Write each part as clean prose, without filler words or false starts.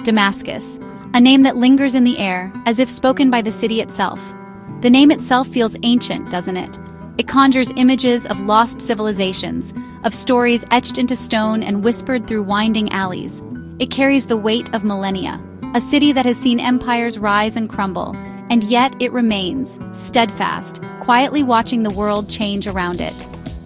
Damascus, a name that lingers in the air, as if spoken by the city itself. The name itself feels ancient, doesn't it? It conjures images of lost civilizations, of stories etched into stone and whispered through winding alleys. It carries the weight of millennia, a city that has seen empires rise and crumble, and yet it remains, steadfast, quietly watching the world change around it.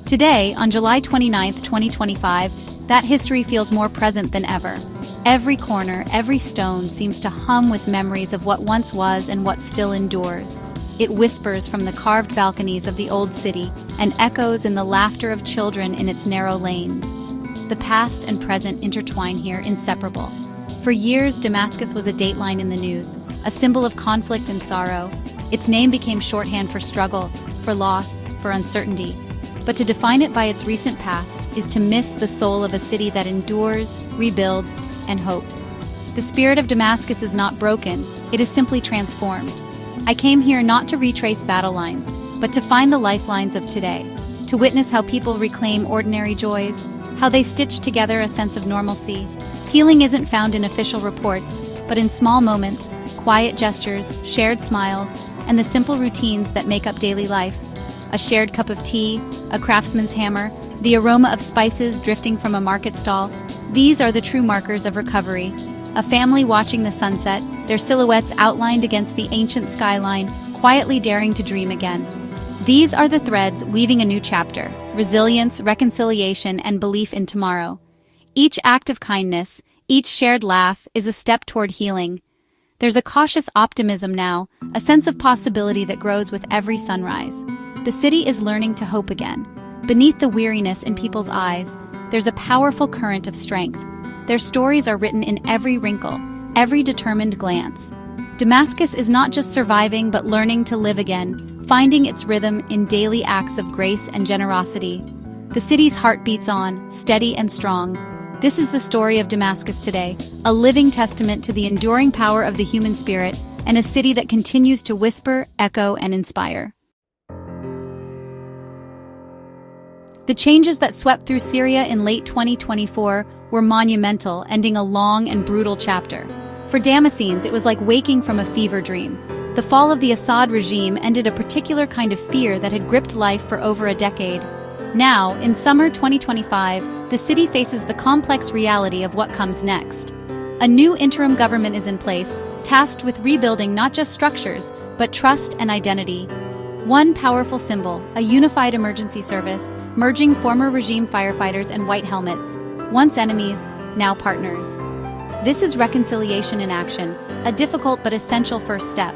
Today, on July 29, 2025, that history feels more present than ever. Every corner, every stone seems to hum with memories of what once was and what still endures. It whispers from the carved balconies of the old city and echoes in the laughter of children in its narrow lanes. The past and present intertwine here, inseparable. For years, Damascus was a dateline in the news, a symbol of conflict and sorrow. Its name became shorthand for struggle, for loss, for uncertainty. But to define it by its recent past is to miss the soul of a city that endures, rebuilds, and hopes. The spirit of Damascus is not broken, it is simply transformed. I came here not to retrace battle lines, but to find the lifelines of today, to witness how people reclaim ordinary joys, how they stitch together a sense of normalcy. Healing isn't found in official reports, but in small moments, quiet gestures, shared smiles, and the simple routines that make up daily life. A shared cup of tea, a craftsman's hammer, the aroma of spices drifting from a market stall. These are the true markers of recovery. A family watching the sunset, their silhouettes outlined against the ancient skyline, quietly daring to dream again. These are the threads weaving a new chapter: resilience, reconciliation, and belief in tomorrow. Each act of kindness, each shared laugh, is a step toward healing. There's a cautious optimism now, a sense of possibility that grows with every sunrise. The city is learning to hope again. Beneath the weariness in people's eyes, there's a powerful current of strength. Their stories are written in every wrinkle, every determined glance. Damascus is not just surviving but learning to live again, finding its rhythm in daily acts of grace and generosity. The city's heart beats on, steady and strong. This is the story of Damascus today, a living testament to the enduring power of the human spirit, and a city that continues to whisper, echo, and inspire. The changes that swept through Syria in late 2024 were monumental, ending a long and brutal chapter. For Damascenes, it was like waking from a fever dream. The fall of the Assad regime ended a particular kind of fear that had gripped life for over a decade. Now, in summer 2025, the city faces the complex reality of what comes next. A new interim government is in place, tasked with rebuilding not just structures, but trust and identity. One powerful symbol, a unified emergency service, merging former regime firefighters and white helmets, once enemies, now partners. This is reconciliation in action, a difficult but essential first step.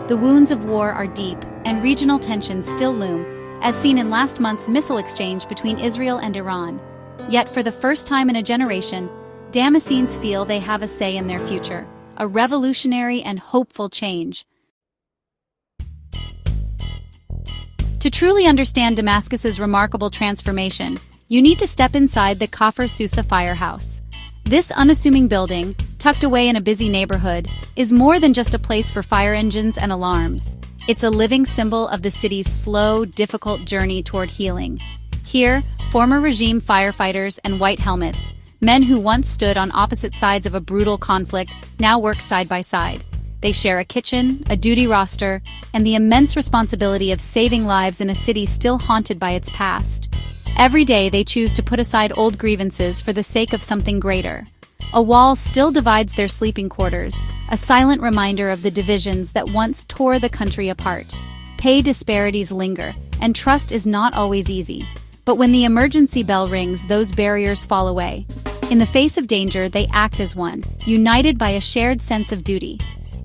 The wounds of war are deep, and regional tensions still loom, as seen in last month's missile exchange between Israel and Iran. Yet for the first time in a generation, Damascenes feel they have a say in their future, a revolutionary and hopeful change. To truly understand Damascus's remarkable transformation, you need to step inside the Kafr Sousa firehouse. This unassuming building, tucked away in a busy neighborhood, is more than just a place for fire engines and alarms. It's a living symbol of the city's slow, difficult journey toward healing. Here, former regime firefighters and white helmets, men who once stood on opposite sides of a brutal conflict, now work side by side. They share a kitchen, a duty roster, and the immense responsibility of saving lives in a city still haunted by its past. Every day they choose to put aside old grievances for the sake of something greater. A wall still divides their sleeping quarters, a silent reminder of the divisions that once tore the country apart. Pay disparities linger, and trust is not always easy. But when the emergency bell rings, those barriers fall away. In the face of danger, they act as one, united by a shared sense of duty.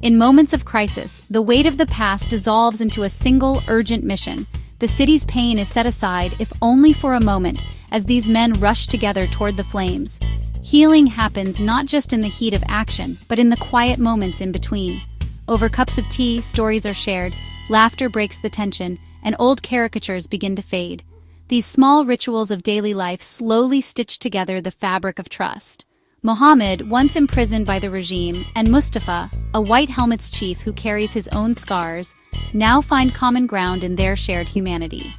In moments of crisis, the weight of the past dissolves into a single, urgent mission. The city's pain is set aside, if only for a moment, as these men rush together toward the flames. Healing happens not just in the heat of action, but in the quiet moments in between. Over cups of tea, stories are shared, laughter breaks the tension, and old caricatures begin to fade. These small rituals of daily life slowly stitch together the fabric of trust. Mohammed, once imprisoned by the regime, and Mustafa, a white helmet's chief who carries his own scars, now find common ground in their shared humanity.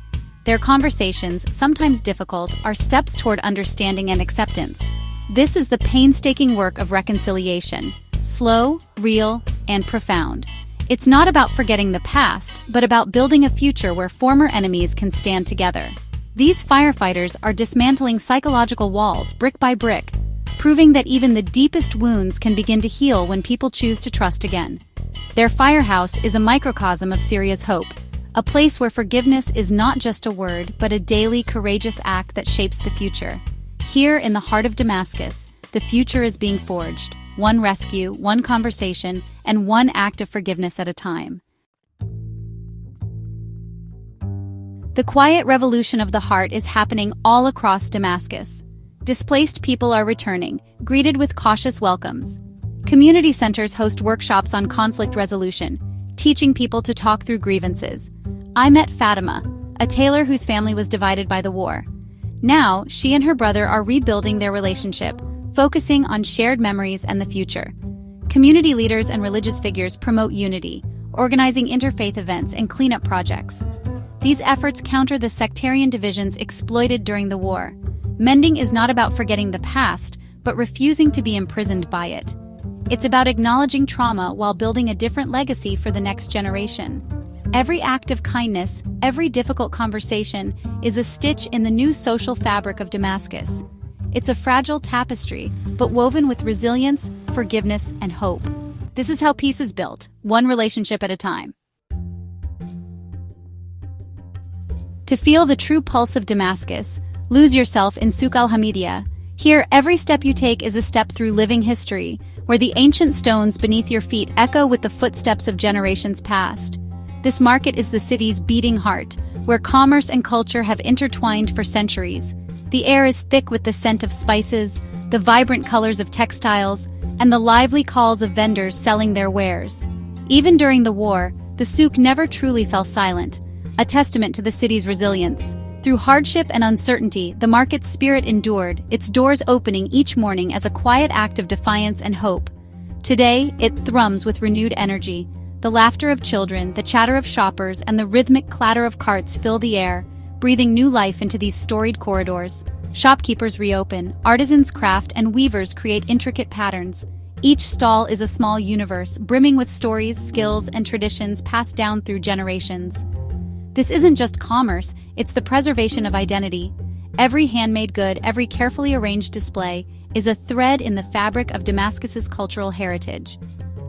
Their conversations, sometimes difficult, are steps toward understanding and acceptance. This is the painstaking work of reconciliation, slow, real, and profound. It's not about forgetting the past, but about building a future where former enemies can stand together. These firefighters are dismantling psychological walls brick by brick, proving that even the deepest wounds can begin to heal when people choose to trust again. Their firehouse is a microcosm of Syria's hope, a place where forgiveness is not just a word, but a daily, courageous act that shapes the future. Here in the heart of Damascus, the future is being forged, one rescue, one conversation, and one act of forgiveness at a time. The quiet revolution of the heart is happening all across Damascus. Displaced people are returning, greeted with cautious welcomes. Community centers host workshops on conflict resolution, teaching people to talk through grievances. I met Fatima, a tailor whose family was divided by the war. Now, she and her brother are rebuilding their relationship, focusing on shared memories and the future. Community leaders and religious figures promote unity, organizing interfaith events and cleanup projects. These efforts counter the sectarian divisions exploited during the war. Mending is not about forgetting the past, but refusing to be imprisoned by it. It's about acknowledging trauma while building a different legacy for the next generation. Every act of kindness, every difficult conversation, is a stitch in the new social fabric of Damascus. It's a fragile tapestry, but woven with resilience, forgiveness, and hope. This is how peace is built, one relationship at a time. To feel the true pulse of Damascus, lose yourself in Souk al-Hamidiyya. Here, every step you take is a step through living history, where the ancient stones beneath your feet echo with the footsteps of generations past. This market is the city's beating heart, where commerce and culture have intertwined for centuries. The air is thick with the scent of spices, the vibrant colors of textiles, and the lively calls of vendors selling their wares. Even during the war, the souk never truly fell silent, a testament to the city's resilience. Through hardship and uncertainty, the market's spirit endured, its doors opening each morning as a quiet act of defiance and hope. Today, it thrums with renewed energy. The laughter of children, the chatter of shoppers, and the rhythmic clatter of carts fill the air, breathing new life into these storied corridors. Shopkeepers reopen, artisans craft, and weavers create intricate patterns. Each stall is a small universe, brimming with stories, skills, and traditions passed down through generations. This isn't just commerce, it's the preservation of identity. Every handmade good, every carefully arranged display, is a thread in the fabric of Damascus's cultural heritage.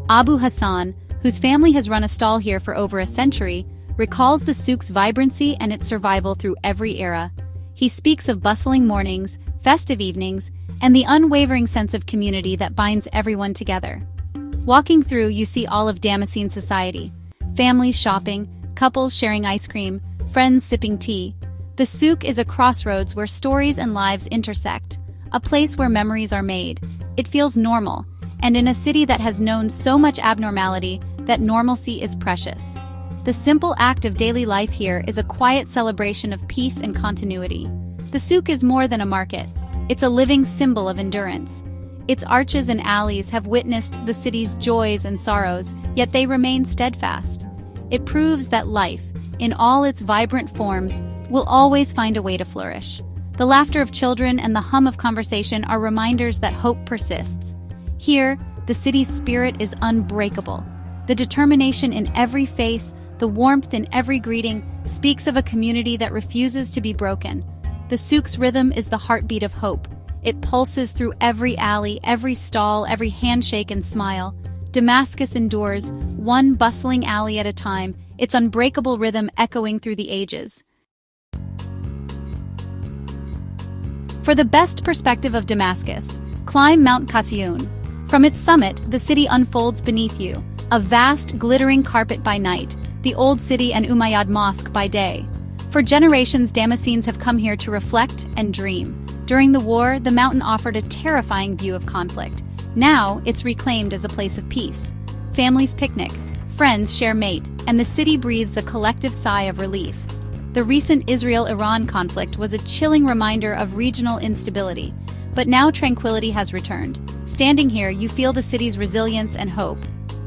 Abu Hassan, whose family has run a stall here for over a century, recalls the souk's vibrancy and its survival through every era. He speaks of bustling mornings, festive evenings, and the unwavering sense of community that binds everyone together. Walking through, you see all of Damascene society. Families shopping, couples sharing ice cream, friends sipping tea. The souk is a crossroads where stories and lives intersect, a place where memories are made. It feels normal, and in a city that has known so much abnormality, that normalcy is precious. The simple act of daily life here is a quiet celebration of peace and continuity. The souk is more than a market. It's a living symbol of endurance. Its arches and alleys have witnessed the city's joys and sorrows, yet they remain steadfast. It proves that life, in all its vibrant forms, will always find a way to flourish. The laughter of children and the hum of conversation are reminders that hope persists. Here, the city's spirit is unbreakable. The determination in every face, the warmth in every greeting, speaks of a community that refuses to be broken. The souk's rhythm is the heartbeat of hope. It pulses through every alley, every stall, every handshake and smile. Damascus endures, one bustling alley at a time, its unbreakable rhythm echoing through the ages. For the best perspective of Damascus, climb Mount Qasioun. From its summit, the city unfolds beneath you, a vast, glittering carpet by night, the Old City and Umayyad Mosque by day. For generations, Damascenes have come here to reflect and dream. During the war, the mountain offered a terrifying view of conflict. Now, it's reclaimed as a place of peace. Families picnic, friends share mate, and the city breathes a collective sigh of relief. The recent Israel-Iran conflict was a chilling reminder of regional instability, but now tranquility has returned. Standing here, you feel the city's resilience and hope.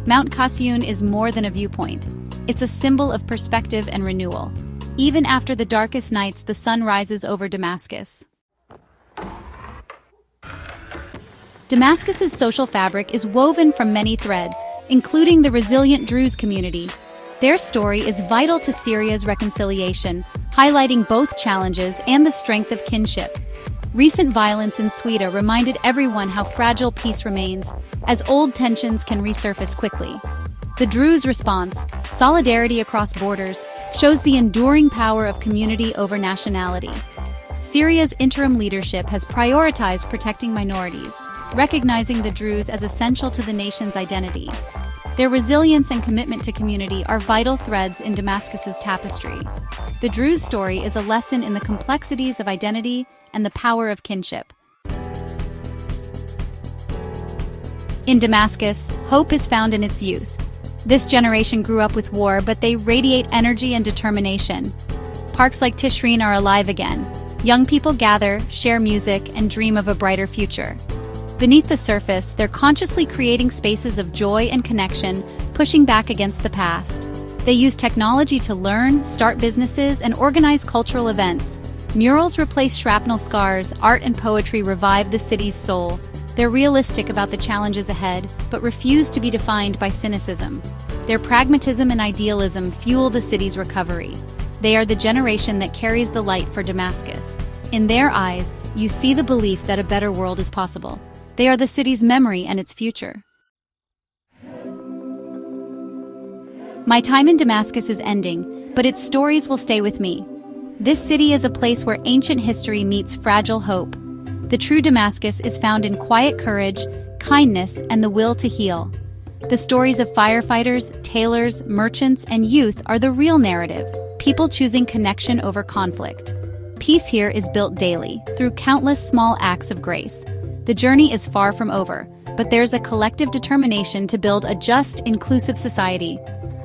Mount Qasioun is more than a viewpoint. It's a symbol of perspective and renewal. Even after the darkest nights, the sun rises over Damascus. Damascus's social fabric is woven from many threads, including the resilient Druze community. Their story is vital to Syria's reconciliation, highlighting both challenges and the strength of kinship. Recent violence in Sweden reminded everyone how fragile peace remains, as old tensions can resurface quickly. The Druze response, solidarity across borders, shows the enduring power of community over nationality. Syria's interim leadership has prioritized protecting minorities, recognizing the Druze as essential to the nation's identity. Their resilience and commitment to community are vital threads in Damascus's tapestry. The Druze story is a lesson in the complexities of identity and the power of kinship. In Damascus, hope is found in its youth. This generation grew up with war, but they radiate energy and determination. Parks like Tishreen are alive again. Young people gather, share music, and dream of a brighter future. Beneath the surface, they're consciously creating spaces of joy and connection, pushing back against the past. They use technology to learn, start businesses, and organize cultural events. Murals replace shrapnel scars, art and poetry revive the city's soul. They're realistic about the challenges ahead, but refuse to be defined by cynicism. Their pragmatism and idealism fuel the city's recovery. They are the generation that carries the light for Damascus. In their eyes, you see the belief that a better world is possible. They are the city's memory and its future. My time in Damascus is ending, but its stories will stay with me. This city is a place where ancient history meets fragile hope. The true Damascus is found in quiet courage, kindness, and the will to heal. The stories of firefighters, tailors, merchants, and youth are the real narrative, people choosing connection over conflict. Peace here is built daily, through countless small acts of grace. The journey is far from over, but there's a collective determination to build a just, inclusive society.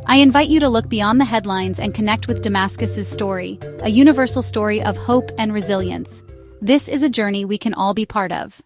I invite you to look beyond the headlines and connect with Damascus's story, a universal story of hope and resilience. This is a journey we can all be part of.